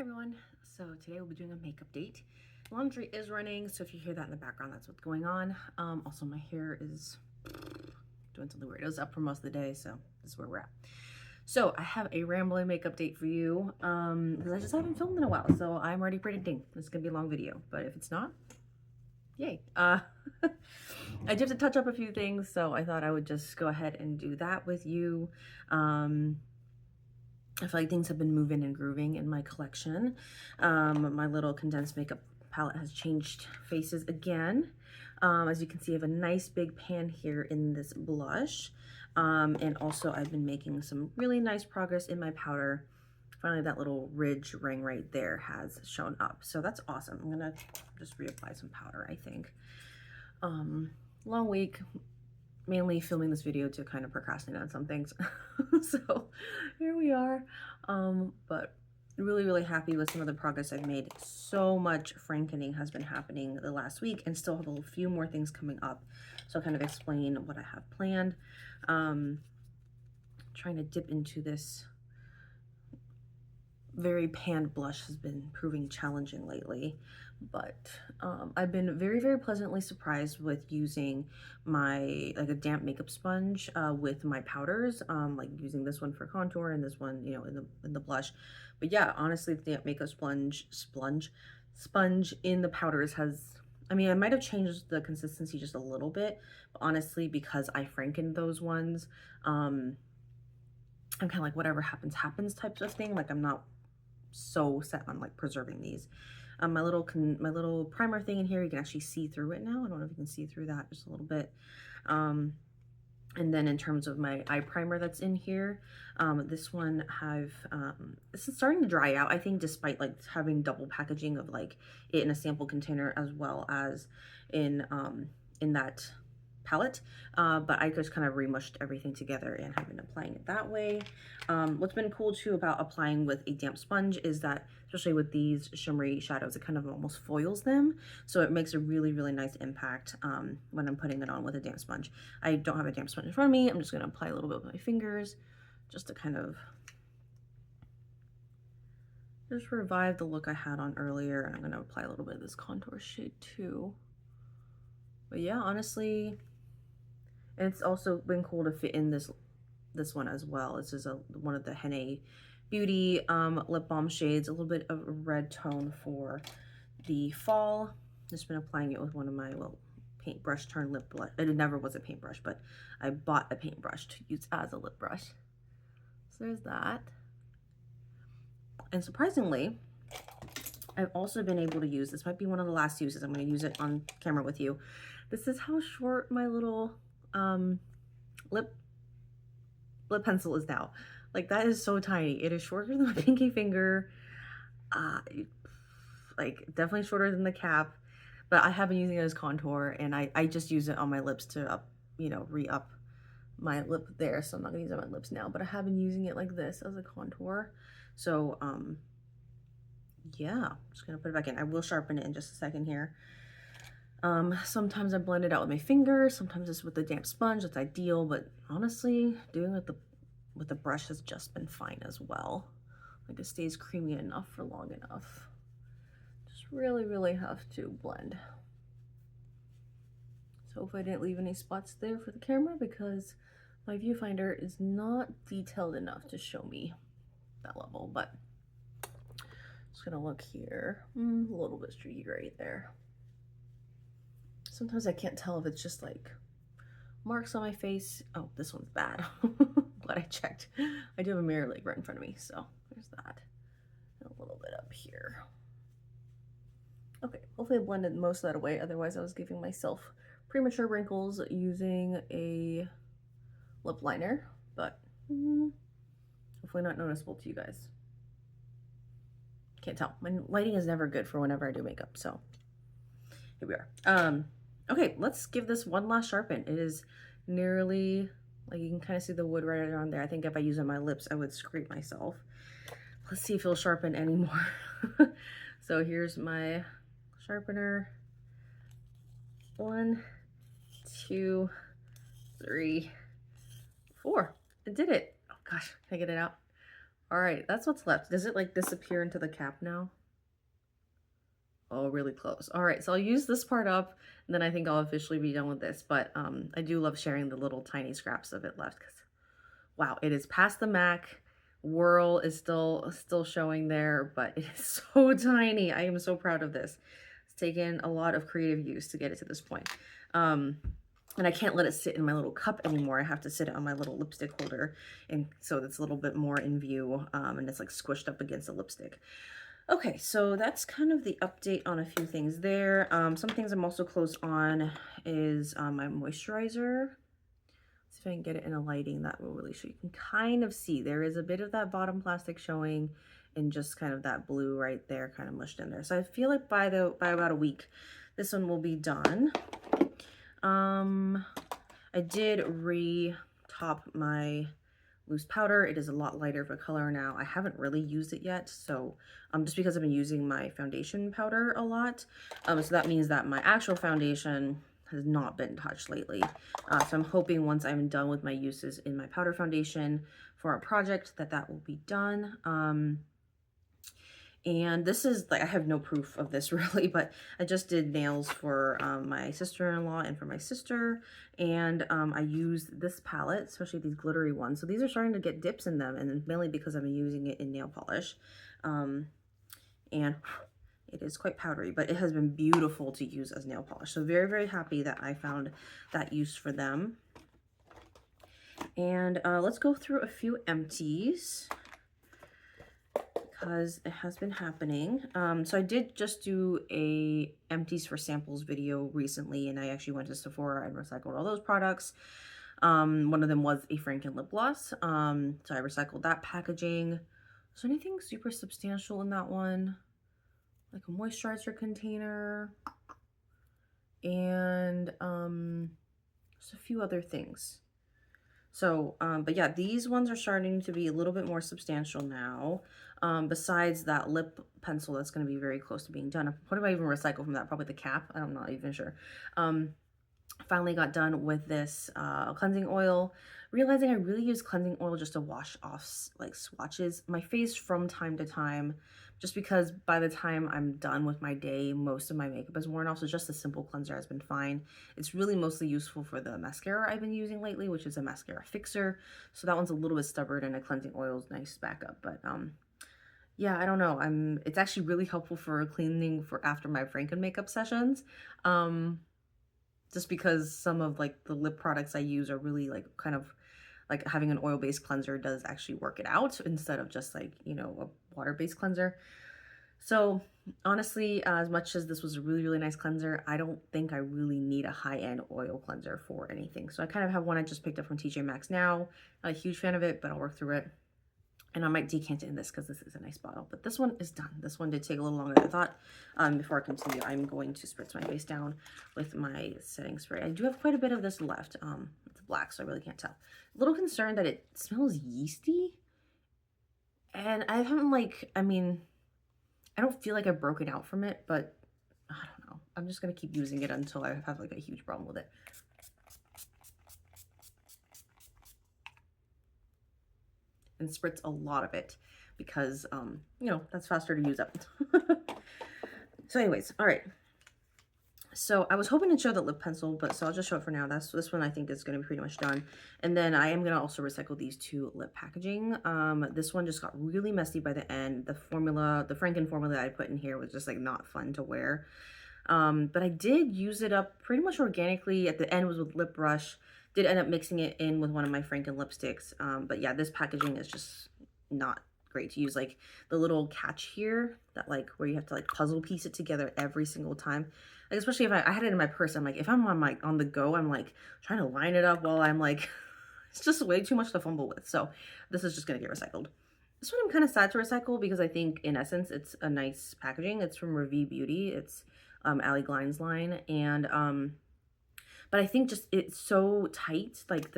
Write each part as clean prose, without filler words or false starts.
Hi everyone. So today we'll be doing a makeup date. Laundry is running, so if you hear that in the background, that's what's going on. Also my hair is doing something weird. It was up for most of the day, so this is where we're at. So I have a rambling makeup date for you because I just haven't filmed in a while, so I'm already predicting this is gonna be a long video, but if it's not, yay. I do have to touch up a few things, so I thought I would just go ahead and do that with you. I feel like things have been moving and grooving in my collection. My little condensed makeup palette has changed faces again. As you can see, I have a nice big pan here in this blush. And also I've been making some really nice progress in my powder. Finally, that little ridge ring right there has shown up. So that's awesome. I'm gonna just reapply some powder, I think. Long week. Mainly filming this video to kind of procrastinate on some things. So here we are. But really happy with some of the progress I've made. So much frankening has been happening the last week and still have a few more things coming up. So I'll kind of explain what I have planned. Trying to dip into this very panned blush has been proving challenging lately, but I've been very pleasantly surprised with using my a damp makeup sponge with my powders, like using this one for contour and this one, you know, in the blush. But yeah, honestly, the damp makeup sponge in the powders has, I mean, I might have changed the consistency just a little bit, but honestly, because I frankened those ones, I'm kind of like whatever happens types of thing. Like I'm not so set on like preserving these. My little primer thing in here, you can actually see through it now. I don't know if you can see through that just a little bit. And then in terms of my eye primer that's in here, this one this is starting to dry out, I think, despite like having double packaging of like it in a sample container as well as in that palette, but I just kind of remushed everything together and have been applying it that way. What's been cool too about applying with a damp sponge is that, especially with these shimmery shadows, it kind of almost foils them, so it makes a really nice impact when I'm putting it on with a damp sponge. I don't have a damp sponge in front of me. I'm just going to apply a little bit with my fingers just to kind of just revive the look I had on earlier, and I'm going to apply a little bit of this contour shade too. But yeah, honestly, and it's also been cool to fit in this one as well. This is one of the Henné Beauty lip balm shades, a little bit of a red tone for the fall. Just been applying it with one of my little paintbrush turned lip blush. It never was a paintbrush, but I bought a paintbrush to use as a lip brush. So there's that. And surprisingly, I've also been able to use, this might be one of the last uses, I'm going to use it on camera with you. This is how short my little lip pencil is now. Like, that is so tiny. It is shorter than my pinky finger, like definitely shorter than the cap, but I have been using it as contour, and I just use it on my lips to re-up my lip there. So I'm not gonna use it on my lips now, but I have been using it like this as a contour. So yeah, I'm just gonna put it back in. I will sharpen it in just a second here. Sometimes I blend it out with my fingers, sometimes it's with the damp sponge. That's ideal, but honestly, doing it with the brush has just been fine as well. Like, it stays creamy enough for long enough. Just really have to blend. So hopefully I didn't leave any spots there for the camera, because my viewfinder is not detailed enough to show me that level. But just gonna look here, a little bit streaky right there. Sometimes I can't tell if it's just like marks on my face. Oh, this one's bad. Glad I checked. I do have a mirror like right in front of me, so there's that. And a little bit up here. Okay, hopefully I blended most of that away. Otherwise, I was giving myself premature wrinkles using a lip liner, but hopefully not noticeable to you guys. Can't tell. My lighting is never good for whenever I do makeup, so here we are. Okay, let's give this one last sharpen. It is nearly, like, you can kind of see the wood right around there. I think if I use it on my lips, I would scrape myself. Let's see if it'll sharpen anymore. So here's my sharpener. 1, 2, 3, 4. I did it. Oh gosh, can I get it out? All right, that's what's left. Does it like disappear into the cap now? Oh, really close. All right, so I'll use this part up, and then I think I'll officially be done with this. But I do love sharing the little tiny scraps of it left because, wow, it is past the MAC. Whirl is still showing there, but it is so tiny. I am so proud of this. It's taken a lot of creative use to get it to this point. And I can't let it sit in my little cup anymore. I have to sit it on my little lipstick holder, and so it's a little bit more in view, and it's like squished up against the lipstick. Okay, so that's kind of the update on a few things there. Some things I'm also close on is my moisturizer. Let's see if I can get it in a lighting that will really show. You can kind of see there is a bit of that bottom plastic showing, and just kind of that blue right there kind of mushed in there. So I feel like by about a week, this one will be done. I did re-top my loose powder. It is a lot lighter of a color now. I haven't really used it yet, so just because I've been using my foundation powder a lot, so that means that my actual foundation has not been touched lately. So I'm hoping once I'm done with my uses in my powder foundation for our project that will be done. And this is like, I have no proof of this really, but I just did nails for my sister-in-law and for my sister. And I used this palette, especially these glittery ones. So these are starting to get dips in them, and mainly because I've been using it in nail polish. And it is quite powdery, but it has been beautiful to use as nail polish. So very, very happy that I found that use for them. And let's go through a few empties, because it has been happening. So I did just do a empties for samples video recently, and I actually went to Sephora and recycled all those products. One of them was a Franken lip gloss. So I recycled that packaging. Is there anything super substantial in that one? Like a moisturizer container, and just a few other things. So, but yeah, these ones are starting to be a little bit more substantial now. Besides that lip pencil that's going to be very close to being done. What do I even recycle from that? Probably the cap. I'm not even sure. Finally got done with this cleansing oil, realizing I really use cleansing oil just to wash off like swatches my face from time to time, just because by the time I'm done with my day, most of my makeup is worn off. So just a simple cleanser has been fine. It's really mostly useful for the mascara I've been using lately, which is a mascara fixer. So that one's a little bit stubborn, and a cleansing oil is nice backup. But yeah, I don't know. It's actually really helpful for cleaning for after my Franken makeup sessions. Just because some of like the lip products I use are really like kind of like having an oil-based cleanser does actually work it out instead of just like, you know, a water-based cleanser. So honestly, as much as this was a really, really nice cleanser, I don't think I really need a high-end oil cleanser for anything. So I kind of have one I just picked up from TJ Maxx now. Not a huge fan of it, but I'll work through it. And I might decant it in this because this is a nice bottle. But this one is done. This one did take a little longer than I thought. Before I continue, I'm going to spritz my face down with my setting spray. I do have quite a bit of this left. It's black, so I really can't tell. A little concerned that it smells yeasty. And I haven't like, I mean, I don't feel like I've broken out from it, but I don't know. I'm just going to keep using it until I have like a huge problem with it. And spritz a lot of it because, you know, that's faster to use up. So anyways, all right. So I was hoping to show the lip pencil, but so I'll just show it for now. This one I think is going to be pretty much done. And then I am going to also recycle these two lip packaging. This one just got really messy by the end. The Franken formula that I put in here was just like not fun to wear. But I did use it up pretty much organically. At the end was with lip brush. Did end up mixing it in with one of my Franken lipsticks. But yeah, this packaging is just not great to use. Like the little catch here, that like where you have to like puzzle piece it together every single time. Like especially if I had it in my purse, I'm like, if I'm on the go, I'm like trying to line it up while I'm like, it's just way too much to fumble with. So this is just gonna get recycled. This one I'm kind of sad to recycle because I think in essence it's a nice packaging. It's from Revie Beauty. It's Ali Glein's line, and but I think just it's so tight, like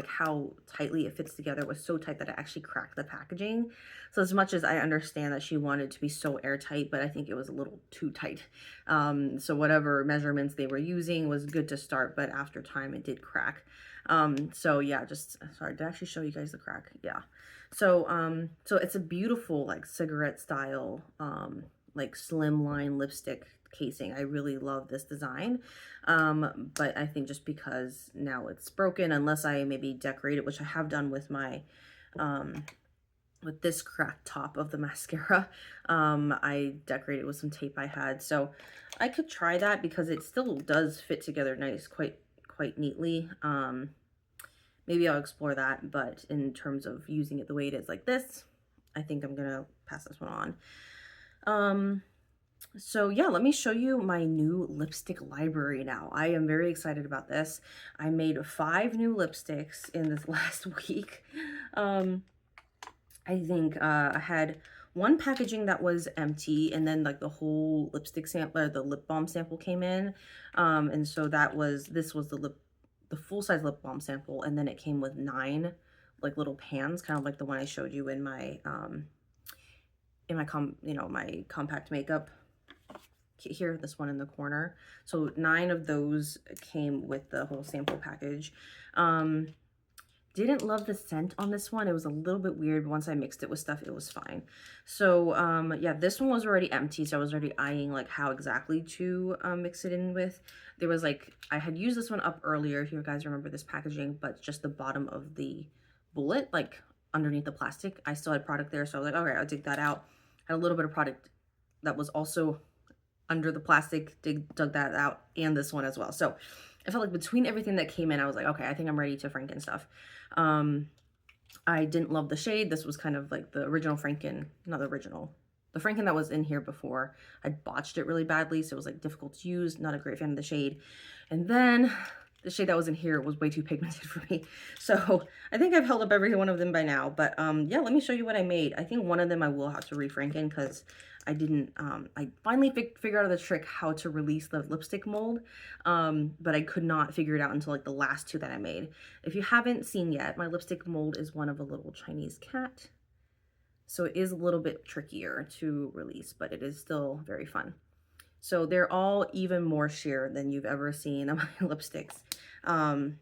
how tightly it fits together was so tight that it actually cracked the packaging. So as much as I understand that she wanted to be so airtight, but I think it was a little too tight. So whatever measurements they were using was good to start, but after time it did crack. So yeah, just sorry, did I actually show you guys the crack? Yeah. So it's a beautiful like cigarette style, like slimline lipstick casing. I really love this design. But I think just because now it's broken, unless I maybe decorate it, which I have done with my, um, with this cracked top of the mascara. I decorated with some tape I had. So I could try that because it still does fit together nice, quite neatly. Maybe I'll explore that, but in terms of using it the way it is like this, I think I'm gonna pass this one on. Um, so yeah, let me show you my new lipstick library now. I am very excited about this. I made 5 new lipsticks in this last week. I think I had one packaging that was empty, and then like the whole lipstick sample or the lip balm sample came in. And so this was the full-size lip balm sample, and then it came with 9 like little pans, kind of like the one I showed you in my my compact makeup here, this one in the corner. So 9 of those came with the whole sample package. Didn't love the scent on this one. It was a little bit weird, but once I mixed it with stuff, it was fine. So yeah, this one was already empty, so I was already eyeing like how exactly to mix it in with. There was like, I had used this one up earlier, if you guys remember this packaging, but just the bottom of the bullet, like underneath the plastic, I still had product there, so I was like, okay, I'll dig that out. Had a little bit of product that was also under the plastic, dug that out, and this one as well. So I felt like between everything that came in, I was like, okay, I think I'm ready to Franken stuff. I didn't love the shade. This was kind of like the original Franken, not the original, the Franken that was in here before. I botched it really badly, so it was like difficult to use. Not a great fan of the shade. And then the shade that was in here was way too pigmented for me. So I think I've held up every one of them by now. But yeah, let me show you what I made. I think one of them I will have to re-Franken because I didn't, I finally figured out the trick how to release the lipstick mold, but I could not figure it out until like the last 2 that I made. If you haven't seen yet, my lipstick mold is one of a little Chinese cat. So it is a little bit trickier to release, but it is still very fun. So they're all even more sheer than you've ever seen on my lipsticks. And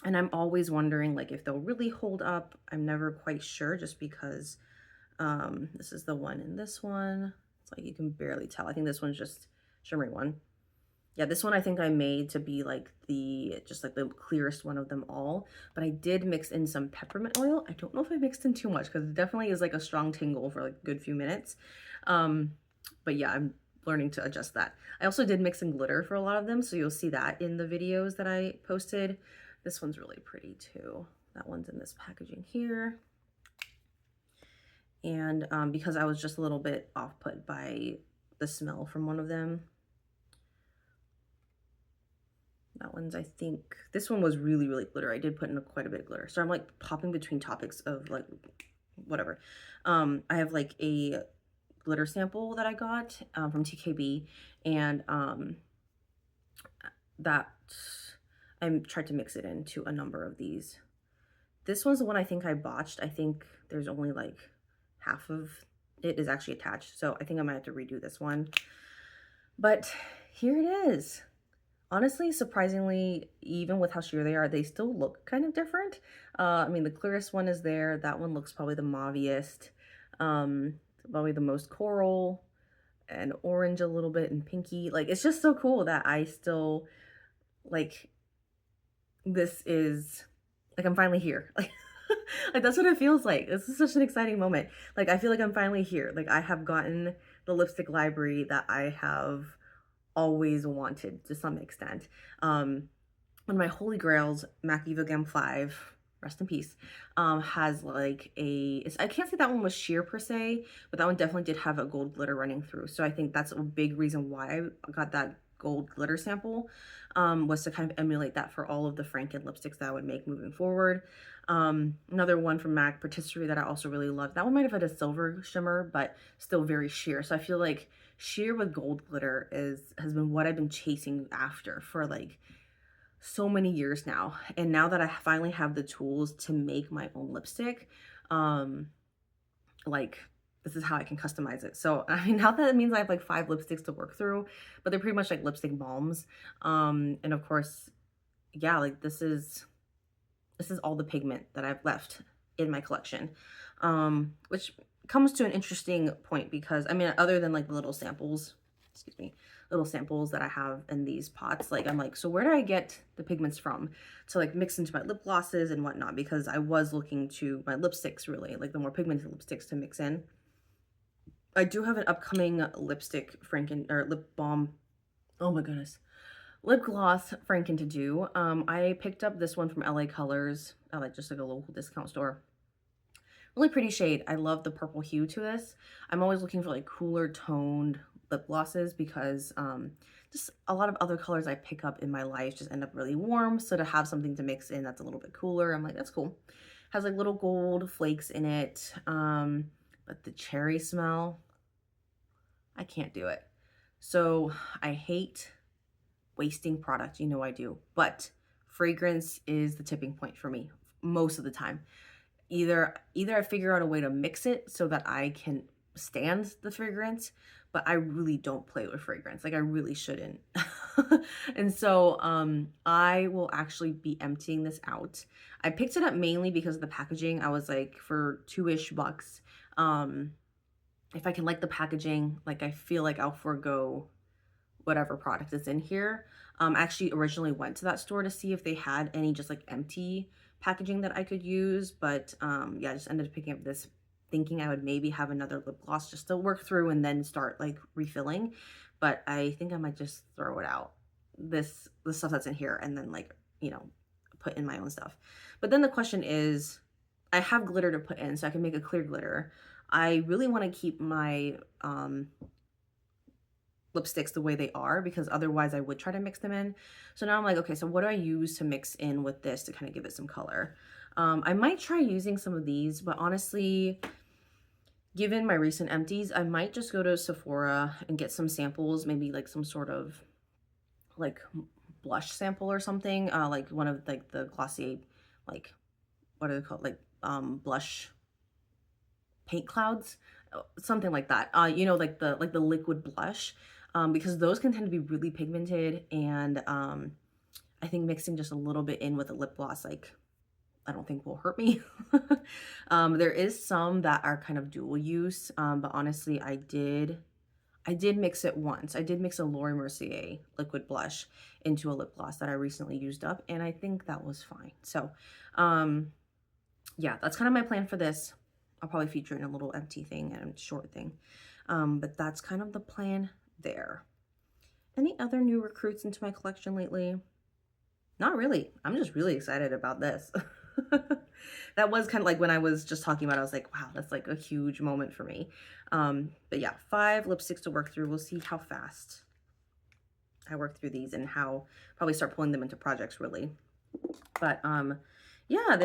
I'm always wondering like if they'll really hold up. I'm never quite sure just because this is the one in this one. It's like you can barely tell. I think this one's just shimmery one. Yeah, this one I think I made to be like just like the clearest one of them all. But I did mix in some peppermint oil. I don't know if I mixed in too much because it definitely is like a strong tingle for like a good few minutes. But yeah, I'm learning to adjust that. I also did mix in glitter for a lot of them, so you'll see that in the videos that I posted. This one's really pretty too. That one's in this packaging here. And because I was just a little bit off-put by the smell from one of them. That one's, I think, this one was really, really glitter. I did put in quite a bit of glitter. So I'm like popping between topics of like, whatever. I have like a glitter sample that I got from TKB, and that I tried to mix it into a number of these. This one's the one I think I botched. I think there's only like half of it is actually attached, so I think I might have to redo this one. But here it is. Honestly, surprisingly, even with how sheer they are, they still look kind of different. I mean, the clearest one is there. That one looks probably the mauviest, probably the most coral, and orange a little bit, and pinky. Like, it's just so cool that I still, like, this is, like, I'm finally here. Like, like, that's what it feels like. This is such an exciting moment. Like, I feel like I'm finally here. Like, I have gotten the lipstick library that I have always wanted to some extent. One of my holy grails, MAC Viva Gam 5, rest in peace, has like I can't say that one was sheer per se, but that one definitely did have a gold glitter running through. So I think that's a big reason why I got that gold glitter sample, was to kind of emulate that for all of the Franken lipsticks that I would make moving forward. Another one from MAC, Patisserie, that I also really love. That one might have had a silver shimmer, but still very sheer. So I feel like sheer with gold glitter has been what I've been chasing after for like so many years now. And now that I finally have the tools to make my own lipstick, like this is how I can customize it. So I mean, now that means I have like 5 lipsticks to work through, but they're pretty much like lipstick balms. And of course, yeah, like this is all the pigment that I've left in my collection. which comes to an interesting point because, I mean, other than like the little samples, excuse me, little samples that I have in these pots, like I'm like, so where do I get the pigments from to like mix into my lip glosses and whatnot? Because I was looking to my lipsticks, really, like the more pigmented lipsticks to mix in. I do have an upcoming lipstick or lip balm. Oh my goodness. Lip gloss Franken to do. I picked up this one from LA Colors, like just like a local discount store. Really pretty shade. I love the purple hue to this. I'm always looking for like cooler toned lip glosses because just a lot of other colors I pick up in my life just end up really warm. So to have something to mix in that's a little bit cooler, I'm like, that's cool. Has like little gold flakes in it. But the cherry smell, I can't do it. So I hate wasting product. You know I do. But fragrance is the tipping point for me most of the time. Either I figure out a way to mix it so that I can stand the fragrance, but I really don't play with fragrance. Like I really shouldn't. And so I will actually be emptying this out. I picked it up mainly because of the packaging. I was like, for $2-ish bucks. If I can like the packaging, like I feel like I'll forego whatever product is in here. I actually originally went to that store to see if they had any just like empty packaging that I could use, but yeah, I just ended up picking up this thinking I would maybe have another lip gloss just to work through and then start like refilling, but I think I might just throw it out, the stuff that's in here, and then like, you know, put in my own stuff. But then the question is, I have glitter to put in so I can make a clear glitter. I really want to keep my lipsticks the way they are because otherwise I would try to mix them in. So now I'm like, okay, so what do I use to mix in with this to kind of give it some color? I might try using some of these, but honestly, given my recent empties, I might just go to Sephora and get some samples, maybe like some sort of like blush sample or something, like one of like the Glossier, like what are they called, like blush paint clouds, something like that. You know, like the liquid blush, because those can tend to be really pigmented, and I think mixing just a little bit in with a lip gloss, like I don't think will hurt me. There is some that are kind of dual use, but honestly, I did mix it once. I did mix a Laura Mercier liquid blush into a lip gloss that I recently used up, and I think that was fine. So, yeah, that's kind of my plan for this. I'll probably feature in a little empty thing and a short thing. But that's kind of the plan there. Any other new recruits into my collection lately? Not really. I'm just really excited about this. That was kind of like when I was just talking about it, I was like, wow, that's like a huge moment for me. But yeah, 5 lipsticks to work through. We'll see how fast I work through these and how probably start pulling them into projects really. But yeah,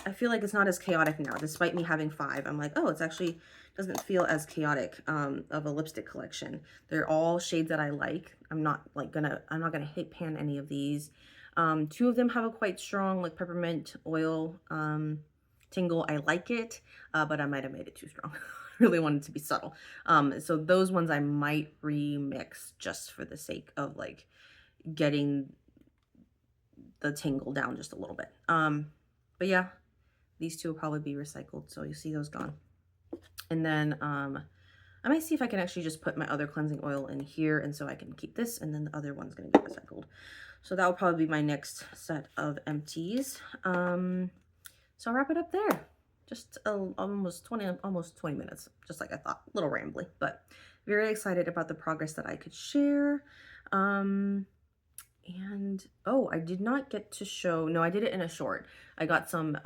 I feel like it's not as chaotic now. Despite me having 5, I'm like, oh, it's actually doesn't feel as chaotic of a lipstick collection. They're all shades that I like. I'm not gonna hate pan any of these. 2 of them have a quite strong like peppermint oil tingle. I like it, but I might have made it too strong. I really wanted to be subtle. So those ones I might remix just for the sake of like getting the tingle down just a little bit. But yeah, these 2 will probably be recycled, so you see those gone. And then I might see if I can actually just put my other cleansing oil in here, and so I can keep this, and then the other one's gonna get recycled. So that will probably be my next set of empties. So I'll wrap it up there. Just almost 20 minutes, just like I thought. A little rambly, but very excited about the progress that I could share. And oh, I did not get to show, no, I did it in a short. I got some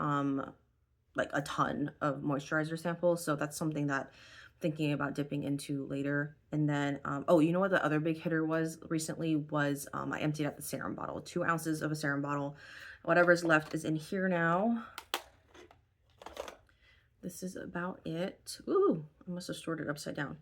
like a ton of moisturizer samples, so that's something that I'm thinking about dipping into later. And then oh, you know what the other big hitter was recently was I emptied out the serum bottle, 2 ounces of a serum bottle. Whatever's left is in here now. This is about it. Ooh, I must have stored it upside down.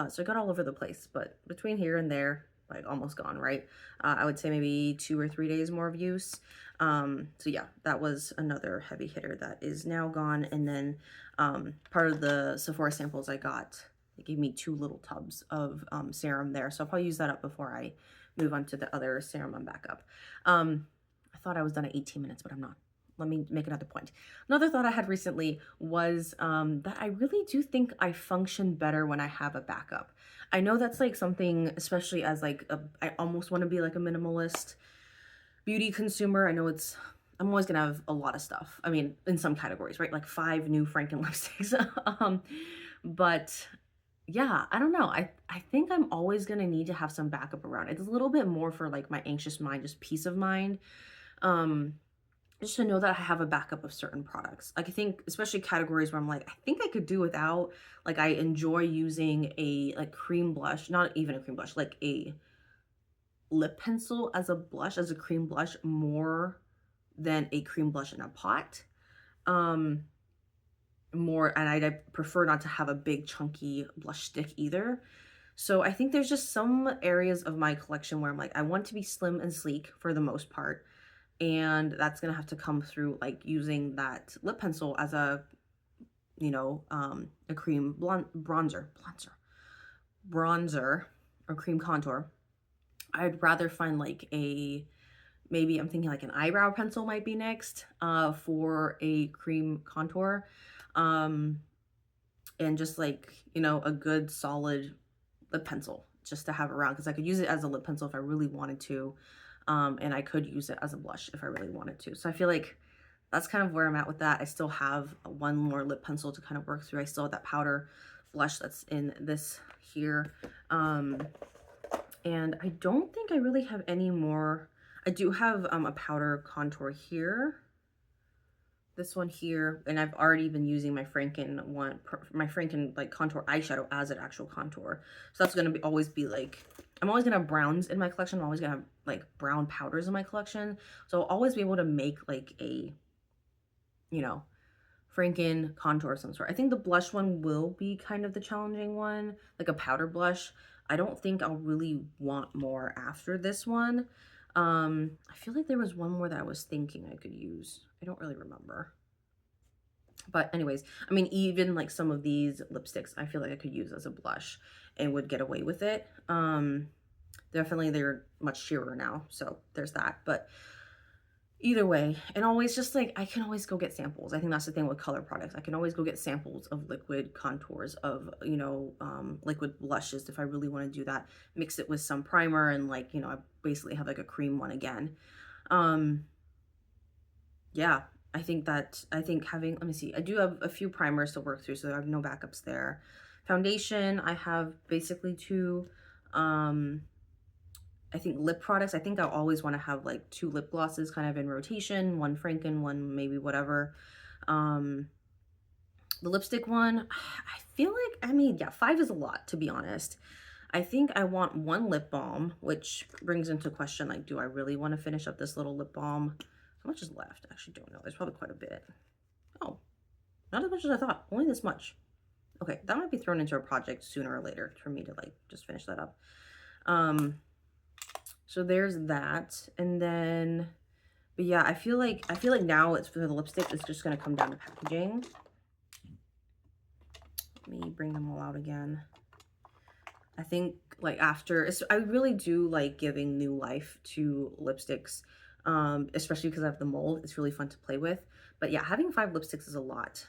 So I got all over the place, but between here and there, like almost gone, right? I would say maybe 2 or 3 days more of use. So yeah, that was another heavy hitter that is now gone. And then part of the Sephora samples I got, they gave me 2 little tubs of serum there. So I'll probably use that up before I move on to the other serum on backup. I thought I was done at 18 minutes, but I'm not. let me make another point. Another thought I had recently was that I really do think I function better when I have a backup. I know that's like something, especially as like I almost want to be like a minimalist beauty consumer. I know I'm always gonna have a lot of stuff. I mean, in some categories, right? Like 5 new Franken lipsticks. But yeah, I don't know. I think I'm always gonna need to have some backup around. It's a little bit more for like my anxious mind, just peace of mind. Um, just to know that I have a backup of certain products. Like I think, especially categories where I'm like, I think I could do without. Like I enjoy using a like cream blush, not even a cream blush, like a lip pencil as a blush, as a cream blush, more than a cream blush in a pot. Um, more, and I prefer not to have a big chunky blush stick either. So I think there's just some areas of my collection where I'm like, I want to be slim and sleek for the most part. And that's gonna have to come through like using that lip pencil as a, a cream bronzer or cream contour. I'd rather find like maybe I'm thinking like an eyebrow pencil might be next for a cream contour. Um, and just like, a good solid lip pencil just to have around because I could use it as a lip pencil if I really wanted to. And I could use it as a blush if I really wanted to. So I feel like that's kind of where I'm at with that. I still have one more lip pencil to kind of work through. I still have that powder blush that's in this here. And I don't think I really have any more. I do have a powder contour here. This one here, and I've already been using my Franken like contour eyeshadow as an actual contour. So that's gonna always be like, I'm always gonna have browns in my collection. I'm always gonna have like brown powders in my collection. So I'll always be able to make like a, Franken contour of some sort. I think the blush one will be kind of the challenging one, like a powder blush. I don't think I'll really want more after this one. I feel like there was one more that I was thinking I could use. I don't really remember. But anyways, I mean, even like some of these lipsticks, I feel like I could use as a blush and would get away with it. Definitely they're much sheerer now, so there's that. But either way, and always just like, I can always go get samples. I think that's the thing with color products. I can always go get samples of liquid contours, of, liquid blushes if I really want to do that. Mix it with some primer and like, I basically have like a cream one again. Yeah, I think having, let me see, I do have a few primers to work through, so I have no backups there. Foundation, I have basically two. I think lip products, I think I'll always want to have like 2 lip glosses kind of in rotation, one Franken, one maybe whatever. The lipstick one, I feel like, I mean, yeah, 5 is a lot, to be honest. I think I want 1 lip balm, which brings into question, like, do I really want to finish up this little lip balm? How much is left? I actually don't know. There's probably quite a bit. Oh, not as much as I thought. Only this much. Okay, that might be thrown into a project sooner or later for me to like just finish that up. So there's that. And then, but yeah, I feel like now it's for the lipstick, it's just gonna come down to packaging. Let me bring them all out again. I think like I really do like giving new life to lipsticks, especially because I have the mold. It's really fun to play with. But yeah, having 5 lipsticks is a lot.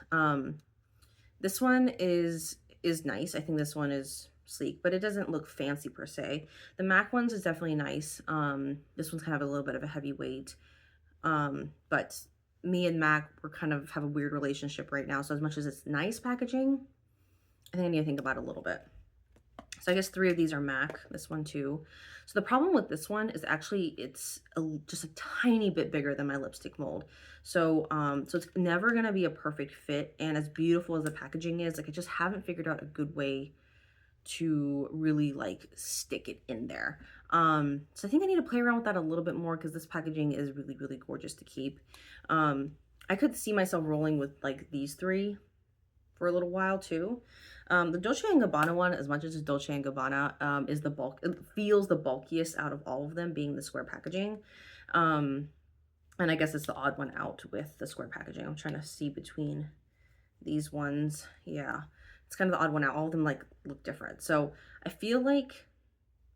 This one is nice. I think this one is sleek, but it doesn't look fancy per se. The MAC ones is definitely nice. This one's kind of a little bit of a heavyweight. But me and MAC, we're kind of have a weird relationship right now. So as much as it's nice packaging, I think I need to think about it a little bit. So I guess 3 of these are MAC, this one too. So the problem with this one is actually it's just a tiny bit bigger than my lipstick mold. So so it's never gonna be a perfect fit. And as beautiful as the packaging is, like I just haven't figured out a good way to really like stick it in there. So I think I need to play around with that a little bit more because this packaging is really, really gorgeous to keep. I could see myself rolling with like these 3 for a little while too. The Dolce & Gabbana one, as much as it's Dolce & Gabbana, is the bulk. It feels the bulkiest out of all of them, being the square packaging. And I guess it's the odd one out with the square packaging. I'm trying to see between these ones. Yeah, it's kind of the odd one out. All of them like look different. So I feel like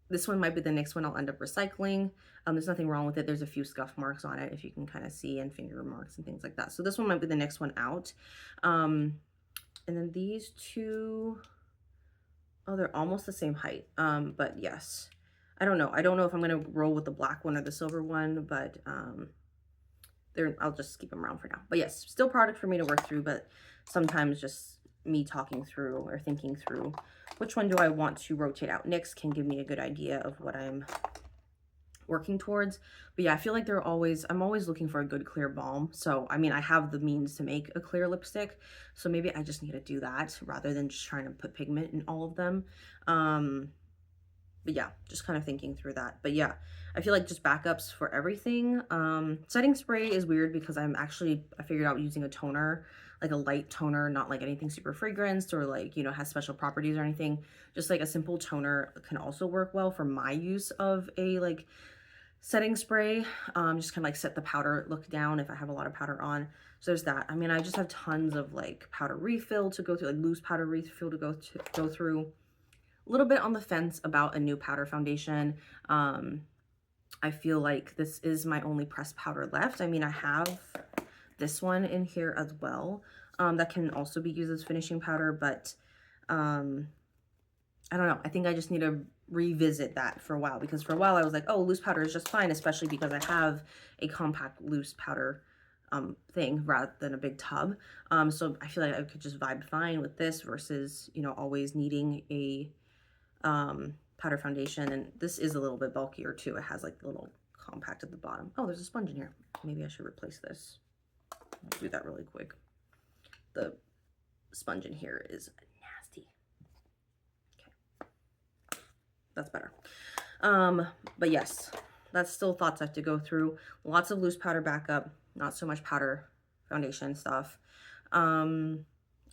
this one might be the next one I'll end up recycling. There's nothing wrong with it. There's a few scuff marks on it, if you can kind of see, and finger marks and things like that. So this one might be the next one out. And then these two, oh, they're almost the same height. But yes, I don't know. I don't know if I'm going to roll with the black one or the silver one, but I'll just keep them around for now. But yes, still product for me to work through, but sometimes just me talking through or thinking through which one do I want to rotate out next can give me a good idea of what I'm working towards. But yeah, I feel like I'm always looking for a good clear balm. So I mean, I have the means to make a clear lipstick, so maybe I just need to do that rather than just trying to put pigment in all of them. But yeah, just kind of thinking through that. But yeah, I feel like just backups for everything. Setting spray is weird because I figured out using a toner, like a light toner, not like anything super fragranced or like, you know, has special properties or anything. Just like a simple toner can also work well for my use of a like setting spray. Just kind of like set the powder look down if I have a lot of powder on. So there's that. I mean, I just have tons of like powder refill to go through, like loose powder refill to go through. A little bit on the fence about a new powder foundation. I feel like this is my only pressed powder left. I mean, I have this one in here as well, that can also be used as finishing powder, but I don't know. I think I just need to revisit that for a while, because for a while I was like, oh, loose powder is just fine, especially because I have a compact loose powder thing rather than a big tub. So I feel like I could just vibe fine with this versus, you know, always needing a powder foundation. And this is a little bit bulkier too. It has like a little compact at the bottom. Oh, there's a sponge in here. Maybe I should replace this. I'll do that really quick. The sponge in here is nasty. Okay, that's better. But yes, that's still thoughts I have to go through. Lots of loose powder backup, not so much powder foundation stuff. I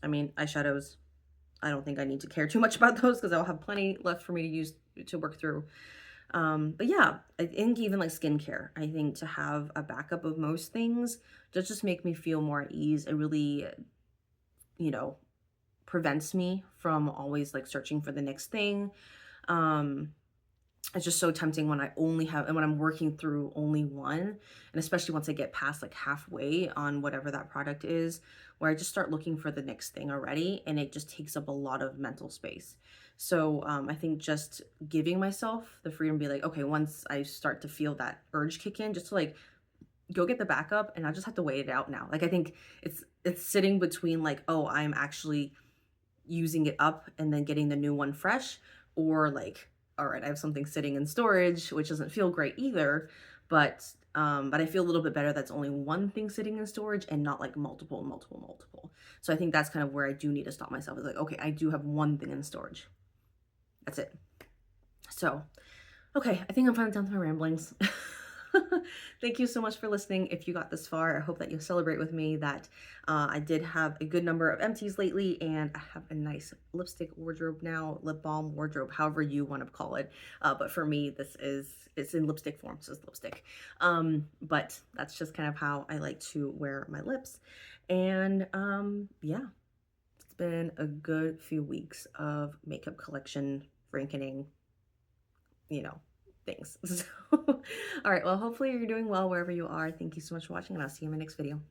mean, eyeshadows, I don't think I need to care too much about those because I'll have plenty left for me to use to work through. But yeah, I think even like skincare, I think to have a backup of most things does just make me feel more at ease. It really, you know, prevents me from always like searching for the next thing. It's just so tempting when I only have, and when I'm working through only one, and especially once I get past like halfway on whatever that product is, where I just start looking for the next thing already, and it just takes up a lot of mental space. So I think just giving myself the freedom to be like, okay, once I start to feel that urge kick in, just to like go get the backup, and I just have to wait it out now. Like I think it's sitting between like, oh, I'm actually using it up and then getting the new one fresh, or like, all right, I have something sitting in storage, which doesn't feel great either, but I feel a little bit better that's only one thing sitting in storage and not like multiple. So I think that's kind of where I do need to stop myself. It's like, okay, I do have one thing in storage. That's it. So, okay, I think I'm finally done with my ramblings. Thank you so much for listening. If you got this far, I hope that you'll celebrate with me that I did have a good number of empties lately, and I have a nice lipstick wardrobe now, lip balm wardrobe, however you want to call it. But for me, it's in lipstick form, so it's lipstick. But that's just kind of how I like to wear my lips. And yeah, it's been a good few weeks of makeup collection, ranking, you know, things. So, all right, well, hopefully you're doing well wherever you are. Thank you so much for watching, and I'll see you in my next video.